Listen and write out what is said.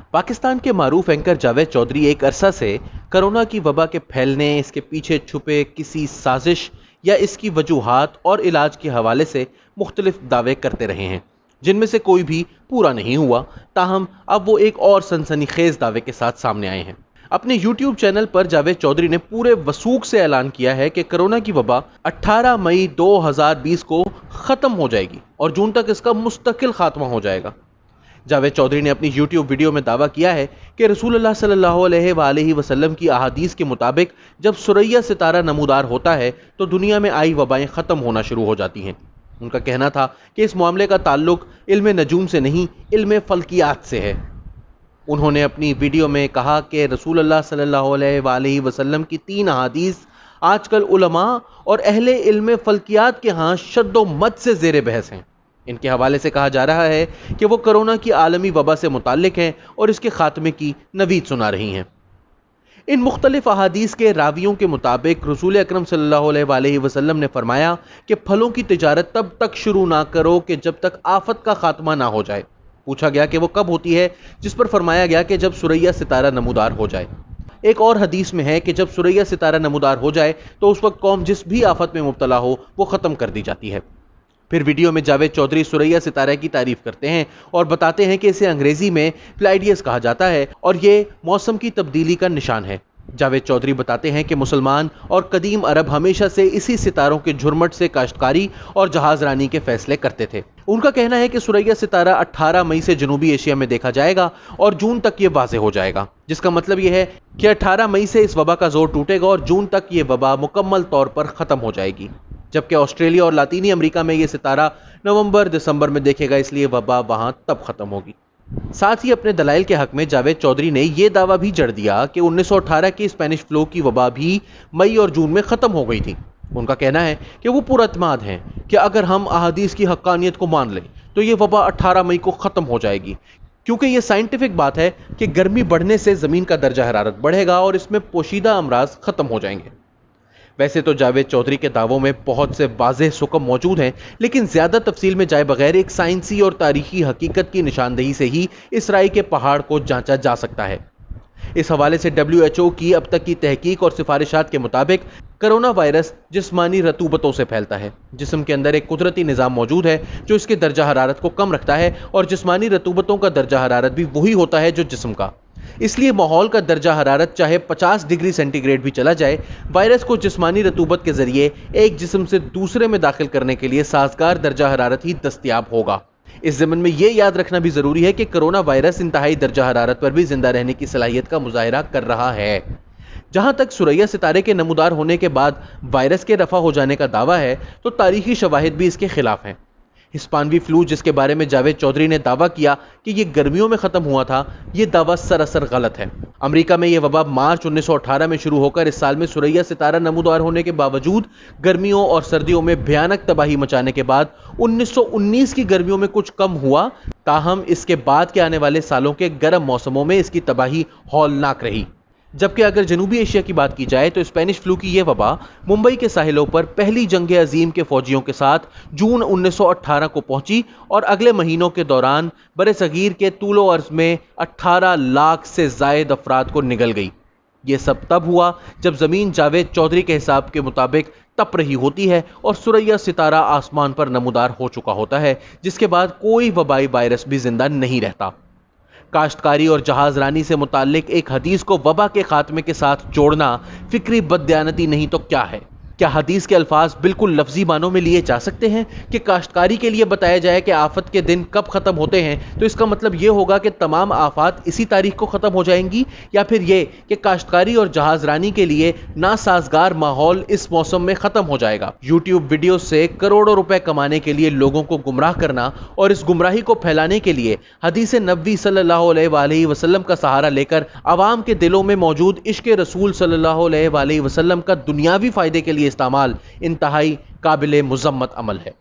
पाकिस्तान के मारूफ एंकर जावेद चौधरी एक अरसा से कोरोना की वबा के फैलने, इसके पीछे छुपे किसी साजिश या इसकी वजूहात और इलाज के हवाले से मुख्तलिफ दावे करते रहे हैं, जिनमें से कोई भी पूरा नहीं हुआ। ताहम अब वो एक और सनसनीखेज दावे के साथ सामने आए हैं। अपने YouTube चैनल पर जावेद चौधरी ने पूरे वसूख से ऐलान किया है कि कोरोना की वबा 18 मई 2020 को खत्म हो जाएगी और जून तक इसका मुस्तकिल खात्मा हो जाएगा। जावेद चौधरी ने अपनी YouTube वीडियो में दावा किया है कि रसूलुल्लाह सल्लल्लाहु अलैहि वसल्लम की अहादीस के मुताबिक जब सुरैया सितारा नमूदार होता है तो दुनिया में आई वबाएं ख़त्म होना शुरू हो जाती हैं। उनका कहना था कि इस मामले का ताल्लुक इल्म नजूम से नहीं, इल्म फल्कियात से है। उन्होंने अपनी वीडियो में कहा कि रसूलुल्लाह सल्लल्लाहु अलैहि वसल्लम की 3 अहादीस आजकल उलमा और अहले इल्म फल्कियात के यहाँ शद्दो मत से ज़ेरे बहस हैं। इनके हवाले से कहा जा रहा है कि वो कोरोना की आलमी वबा से मुताल्लिक हैं और इसके खात्मे की नवीद सुना रही हैं। इन मुख्तलिफ अहादीस के रावियों के मुताबिक रसूल अकरम सल्लल्लाहु अलैहि वसल्लम ने फरमाया कि फलों की तिजारत तब तक शुरू ना करो कि जब तक आफत का खात्मा ना हो जाए। पूछा गया कि वो कब होती है, जिस पर फरमाया गया कि जब सुरैया सितारा नमूदार हो जाए। एक और हदीस में है कि जब सुरैया सितारा नमूदार हो जाए तो उस वक्त कौम जिस भी आफत में मुब्तला हो वो ख़त्म कर दी जाती है। फिर वीडियो में जावेद चौधरी सुरैया सितारा की तारीफ करते हैं और बताते हैं कि इसे अंग्रेजी में प्लाइडियस कहा जाता है और ये मौसम की तब्दीली का निशान है। जावेद चौधरी बताते हैं कि मुसलमान और कदीम अरब हमेशा से इसी सितारों के झुरमट से काश्तकारी और जहाजरानी के फैसले करते थे। उनका कहना है कि सुरैया सितारा 18 मई से जनूबी एशिया में देखा जाएगा और जून तक ये वाज़े हो जाएगा, जिसका मतलब यह है कि 18 मई से इस वबा का जोर टूटेगा और जून तक ये वबा मुकम्मल तौर पर ख़त्म हो जाएगी। जबकि ऑस्ट्रेलिया और लातीनी अमेरिका में यह सितारा नवंबर दिसंबर में देखेगा, इसलिए वबा वहां तब खत्म होगी। साथ ही अपने दलाइल के हक में जावेद चौधरी ने यह दावा भी जड़ दिया कि 1918 की स्पेनिश फ्लू की वबा भी मई और जून में खत्म हो गई थी। उनका कहना है कि वो पूरा इत्मीनान है कि अगर हम अहादीस की हक्कानियत को मान लें तो ये वबा 18 मई को खत्म हो जाएगी, क्योंकि ये साइंटिफिक बात है कि गर्मी बढ़ने से जमीन का दर्जा हरारत बढ़ेगा और इसमें पोशीदा अमराज खत्म हो जाएंगे। वैसे तो जावेद चौधरी के दावों में बहुत से वाज़ेह सुकम मौजूद हैं, लेकिन ज़्यादा तफसील में जाए बगैर एक साइंसी और तारीखी हकीकत की निशानदेही से ही इस राय के पहाड़ को जांचा जा सकता है। इस हवाले से WHO की अब तक की तहकीक और सिफारिशात के मुताबिक कोरोना वायरस जिस्मानी रतूबतों से फैलता है। जिस्म के अंदर एक कुदरती निज़ाम मौजूद है जो इसके दर्जा हरारत को कम रखता है और जिस्मानी रतूबतों का दर्जा हरारत भी वही होता है जो जिस्म का। इसलिए माहौल का दर्जा हरारत चाहे 50 डिग्री सेंटीग्रेड भी चला जाए, वायरस को जिस्मानी रतूबत के जरिए एक जिस्म से दूसरे में दाखिल करने के लिए साजगार दर्जा हरारत ही दस्तयाब होगा। इस ज़मन में यह याद रखना भी ज़रूरी है कि कोरोना वायरस इंतहाई दर्जा हरारत पर भी जिंदा रहने की सलाहियत का मुजाहिरा कर रहा है। जहां तक सुरैया सितारे के नमूदार होने के बाद वायरस के रफा हो जाने का दावा है, तो तारीखी शवाहिद भी इसके खिलाफ हैं। हिस्पानवी फ्लू, जिसके बारे में जावेद चौधरी ने दावा किया कि यह गर्मियों में ख़त्म हुआ था, यह दावा सरासर गलत है। अमेरिका में यह वबा मार्च 1918 में शुरू होकर इस साल में सुरैया सितारा नमूदार होने के बावजूद गर्मियों और सर्दियों में भयानक तबाही मचाने के बाद 1919 की गर्मियों में कुछ कम हुआ। ताहम इसके बाद के आने वाले सालों के गर्म मौसमों में इसकी तबाही हौलनाक रही। जबकि अगर जनूबी एशिया की बात की जाए तो स्पेनिश फ्लू की यह वबा मुंबई के साहिलों पर पहली जंग अजीम के फौजियों के साथ जून 1918 को पहुंची और अगले महीनों के दौरान बरे-सगीर के तूलो अर्ज में 18 लाख से जायद अफराद को निगल गई। यह सब तब हुआ जब जमीन जावेद चौधरी के हिसाब के मुताबिक तप रही होती है और सुरैया सितारा आसमान पर नमूदार हो चुका होता है, जिसके बाद कोई वबाई वायरस भी जिंदा नहीं रहता। काश्तकारी और जहाजरानी से मुताल्लिक एक हदीस को वबा के खात्मे के साथ जोड़ना फिक्री बददयानती नहीं तो क्या है? क्या हदीस के अल्फाज बिल्कुल लफ्जी मानों में लिए जा सकते हैं कि काश्तकारी के लिए बताया जाए कि आफत के दिन कब ख़त्म होते हैं तो इसका मतलब ये होगा कि तमाम आफात इसी तारीख को ख़त्म हो जाएंगी, या फिर ये कि काश्तकारी और जहाजरानी के लिए नासाजगार माहौल इस मौसम में ख़त्म हो जाएगा। यूट्यूब वीडियो से करोड़ों रुपए कमाने के लिए लोगों को गुमराह करना और इस गुमराही को फैलाने के लिए हदीस नबवी सल्लल्लाहु अलैहि वसल्लम का सहारा लेकर आवाम के दिलों में मौजूद इश्क रसूल सल्लल्लाहु अलैहि वसल्लम का दुनियावी फ़ायदे के लिए इस्तेमाल इंतहाई काबिल मुज़म्मत अमल है।